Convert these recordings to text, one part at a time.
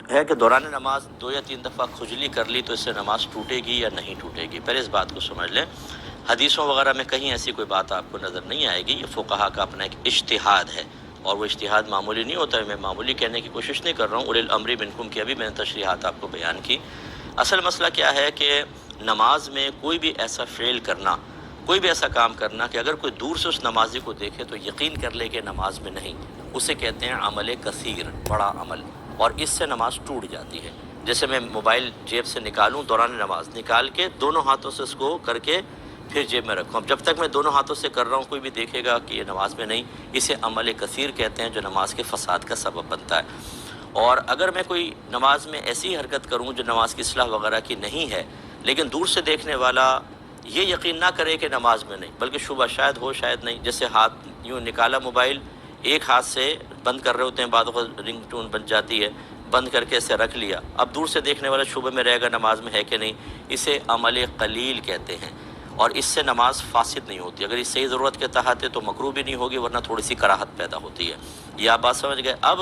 ہے کہ دوران نماز 2 یا 3 دفعہ کھجلی کر لی تو اس سے نماز ٹوٹے گی یا نہیں ٹوٹے گی؟ پہلے اس بات کو سمجھ لیں، حدیثوں وغیرہ میں کہیں ایسی کوئی بات آپ کو نظر نہیں آئے گی. یہ فقہا کا اپنا ایک اجتہاد ہے، اور وہ اجتہاد معمولی نہیں ہوتا ہے. میں معمولی کہنے کی کوشش نہیں کر رہا ہوں. اولی الامر منکم کی ابھی میں نے تشریحات آپ کو بیان کی. اصل مسئلہ کیا ہے کہ نماز میں کوئی بھی ایسا فعل کرنا، کوئی بھی ایسا کام کرنا کہ اگر کوئی دور سے اس نمازی کو دیکھے تو یقین کر لے کہ نماز میں نہیں، اسے کہتے ہیں عمل کثیر، بڑا عمل، اور اس سے نماز ٹوٹ جاتی ہے. جیسے میں موبائل جیب سے نکالوں دوران نماز، نکال کے دونوں ہاتھوں سے اس کو کر کے پھر جیب میں رکھوں. اب جب تک میں دونوں ہاتھوں سے کر رہا ہوں کوئی بھی دیکھے گا کہ یہ نماز میں نہیں، اسے عمل کثیر کہتے ہیں جو نماز کے فساد کا سبب بنتا ہے. اور اگر میں کوئی نماز میں ایسی حرکت کروں جو نماز کی اصلاح وغیرہ کی نہیں ہے، لیکن دور سے دیکھنے والا یہ یقین نہ کرے کہ نماز میں نہیں، بلکہ شبہ شاید ہو شاید نہیں، جیسے ہاتھ یوں نکالا موبائل، ایک ہاتھ سے بند کر رہے ہوتے ہیں، بعد وقت رنگ ٹون بن جاتی ہے، بند کر کے اسے رکھ لیا، اب دور سے دیکھنے والا شبہ میں رہے گا نماز میں ہے کہ نہیں، اسے عمل قلیل کہتے ہیں. اور اس سے نماز فاسد نہیں ہوتی. اگر اس صحیح ضرورت کے تحت ہے تو مکروہ بھی نہیں ہوگی، ورنہ تھوڑی سی کراہت پیدا ہوتی ہے. یہ آپ بات سمجھ گئے. اب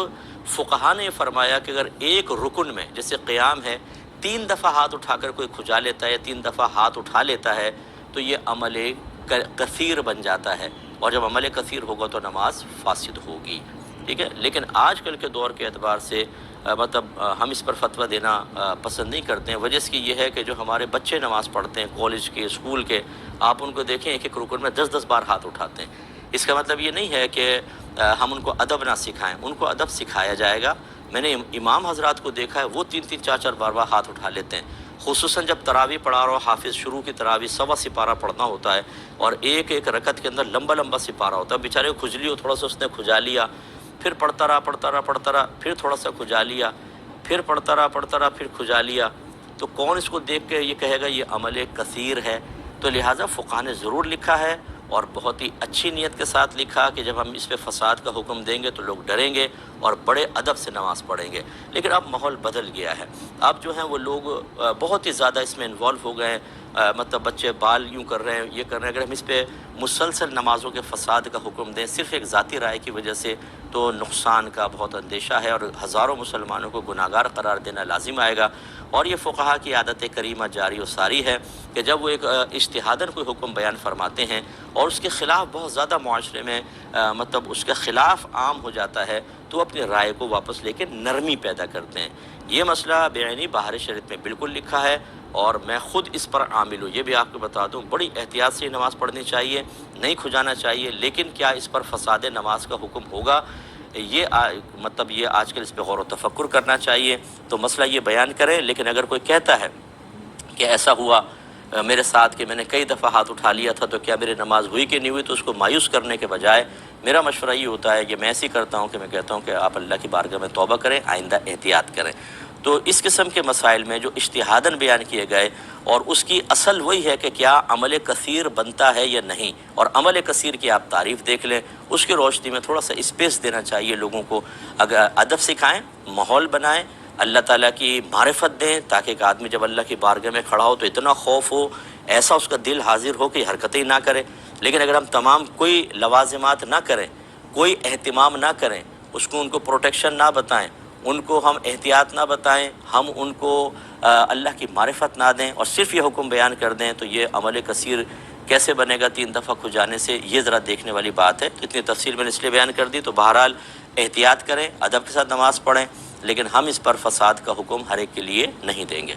فقہا نے فرمایا کہ اگر ایک رکن میں جیسے قیام ہے 3 دفعہ ہاتھ اٹھا کر کوئی کھجا لیتا ہے، 3 دفعہ ہاتھ اٹھا لیتا ہے، تو یہ عمل کثیر بن جاتا ہے، اور جب عمل کثیر ہوگا تو نماز فاسد ہوگی. ٹھیک ہے. لیکن آج کل کے دور کے اعتبار سے مطلب ہم اس پر فتویٰ دینا پسند نہیں کرتے ہیں. وجہ اس کی یہ ہے کہ جو ہمارے بچے نماز پڑھتے ہیں کالج کے، اسکول کے، آپ ان کو دیکھیں ایک ایک رکن میں 10 بار ہاتھ اٹھاتے ہیں. اس کا مطلب یہ نہیں ہے کہ ہم ان کو ادب نہ سکھائیں، ان کو ادب سکھایا جائے گا. میں نے امام حضرات کو دیکھا ہے وہ 3 4 بار ہاتھ اٹھا لیتے ہیں، خصوصاً جب تراویح پڑھا رہا ہو. حافظ شروع کی تراویح 1.25 سپارہ پڑھنا ہوتا ہے، اور ایک ایک رکعت کے اندر لمبا سپارہ ہوتا ہے. بیچارے کو کھجلی ہو، تھوڑا سا اس نے کھجا لیا، پھر پڑھتا رہا، پھر تھوڑا سا کھجا لیا، پھر پڑھتا رہا، پھر کھجا لیا. تو کون اس کو دیکھ کے یہ کہے گا یہ عمل کثیر ہے؟ تو لہٰذا فقہا نے ضرور لکھا ہے، اور بہت ہی اچھی نیت کے ساتھ لکھا کہ جب ہم اس پہ فساد کا حکم دیں گے تو لوگ ڈریں گے اور بڑے ادب سے نماز پڑھیں گے. لیکن اب ماحول بدل گیا ہے. اب جو ہیں وہ لوگ بہت ہی زیادہ اس میں انوالو ہو گئے ہیں. مطلب بچے بال یوں کر رہے ہیں، یہ کر رہے ہیں. اگر ہم اس پہ مسلسل نمازوں کے فساد کا حکم دیں صرف ایک ذاتی رائے کی وجہ سے، تو نقصان کا بہت اندیشہ ہے، اور ہزاروں مسلمانوں کو گناہ گار قرار دینا لازم آئے گا. اور یہ فقہا کی عادت کریمہ جاری و ساری ہے کہ جب وہ ایک اجتہاداً کوئی حکم بیان فرماتے ہیں اور اس کے خلاف بہت زیادہ معاشرے میں مطلب اس کے خلاف عام ہو جاتا ہے، تو اپنی رائے کو واپس لے کے نرمی پیدا کرتے ہیں. یہ مسئلہ بعینی بہار شریعت میں بالکل لکھا ہے، اور میں خود اس پر عامل ہوں. یہ بھی آپ کو بتا دوں، بڑی احتیاط سے نماز پڑھنی چاہیے، نہیں کھجانا چاہیے. لیکن کیا اس پر فساد نماز کا حکم ہوگا؟ یہ مطلب یہ آج کل اس پہ غور و تفکر کرنا چاہیے. تو مسئلہ یہ بیان کریں. لیکن اگر کوئی کہتا ہے کہ ایسا ہوا میرے ساتھ کہ میں نے کئی دفعہ ہاتھ اٹھا لیا تھا تو کیا میری نماز ہوئی کہ نہیں ہوئی، تو اس کو مایوس کرنے کے بجائے میرا مشورہ یہ ہوتا ہے، یہ میں ایسے ہی کرتا ہوں کہ میں کہتا ہوں کہ آپ اللہ کی بارگاہ میں توبہ کریں، آئندہ احتیاط کریں. تو اس قسم کے مسائل میں جو اجتہاداً بیان کیے گئے، اور اس کی اصل وہی ہے کہ کیا عمل کثیر بنتا ہے یا نہیں، اور عمل کثیر کی آپ تعریف دیکھ لیں. اس کی روشنی میں تھوڑا سا اسپیس دینا چاہیے لوگوں کو. اگر ادب سکھائیں، ماحول بنائیں، اللہ تعالیٰ کی معرفت دیں، تاکہ ایک آدمی جب اللہ کی بارگاہ میں کھڑا ہو تو اتنا خوف ہو، ایسا اس کا دل حاضر ہو کہ حرکتیں نہ کرے. لیکن اگر ہم تمام کوئی لوازمات نہ کریں، کوئی اہتمام نہ کریں، اس کو ان کو پروٹیکشن نہ بتائیں، ان کو ہم احتیاط نہ بتائیں، ہم ان کو اللہ کی معرفت نہ دیں، اور صرف یہ حکم بیان کر دیں، تو یہ عمل کثیر کیسے بنے گا 3 دفعہ کھجانے سے؟ یہ ذرا دیکھنے والی بات ہے. اتنی تفصیل میں نے اس لیے بیان کر دی. تو بہرحال احتیاط کریں، ادب کے ساتھ نماز پڑھیں، لیکن ہم اس پر فساد کا حکم ہر ایک کے لیے نہیں دیں گے.